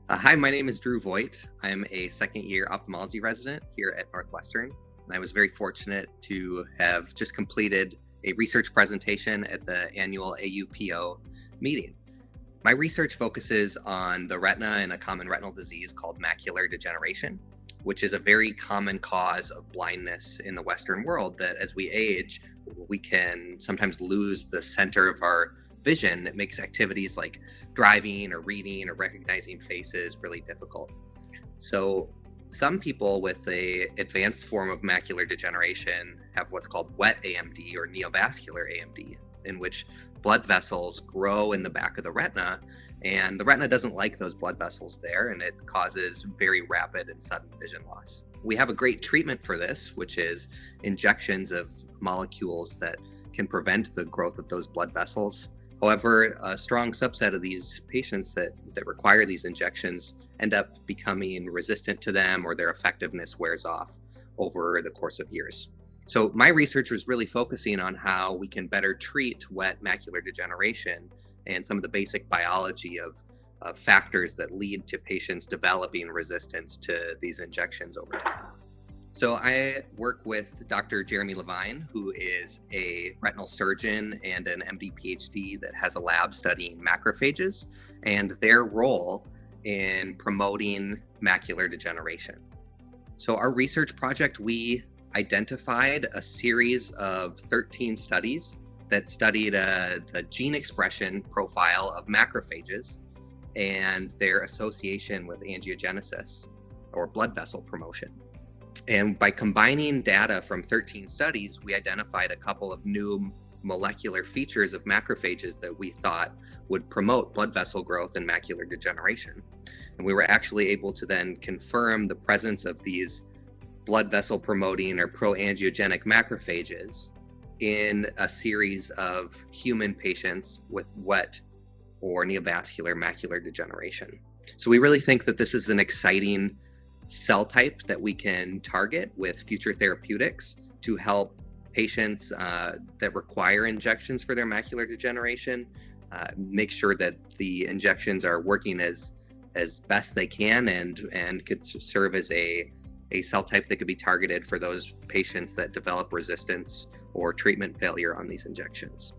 Hi, my name is Drew Voigt. I'm a second-year ophthalmology resident here at Northwestern, and I was very fortunate to have just completed a research presentation at the annual AUPO meeting. My research focuses on the retina and a common retinal disease called macular degeneration, which is a very common cause of blindness in the Western world that as we age, we can sometimes lose the center of our vision. It makes activities like driving or reading or recognizing faces really difficult. So some people with a advanced form of macular degeneration have what's called wet AMD or neovascular AMD, in which blood vessels grow in the back of the retina, and the retina doesn't like those blood vessels there, and it causes very rapid and sudden vision loss. We have a great treatment for this, which is injections of molecules that can prevent the growth of those blood vessels. However, a strong subset of these patients that require these injections end up becoming resistant to them, or their effectiveness wears off over the course of years. So my research was really focusing on how we can better treat wet macular degeneration and some of the basic biology of factors that lead to patients developing resistance to these injections over time. So I work with Dr. Jeremy Levine, who is a retinal surgeon and an MD PhD that has a lab studying macrophages and their role in promoting macular degeneration. So our research project, we identified a series of 13 studies that studied the gene expression profile of macrophages and their association with angiogenesis or blood vessel promotion. And by combining data from 13 studies, we identified a couple of new molecular features of macrophages that we thought would promote blood vessel growth and macular degeneration. And we were actually able to then confirm the presence of these blood vessel promoting or pro-angiogenic macrophages in a series of human patients with wet or neovascular macular degeneration. So we really think that this is an exciting cell type that we can target with future therapeutics to help patients that require injections for their macular degeneration, make sure that the injections are working as best they can and could serve as a cell type that could be targeted for those patients that develop resistance or treatment failure on these injections.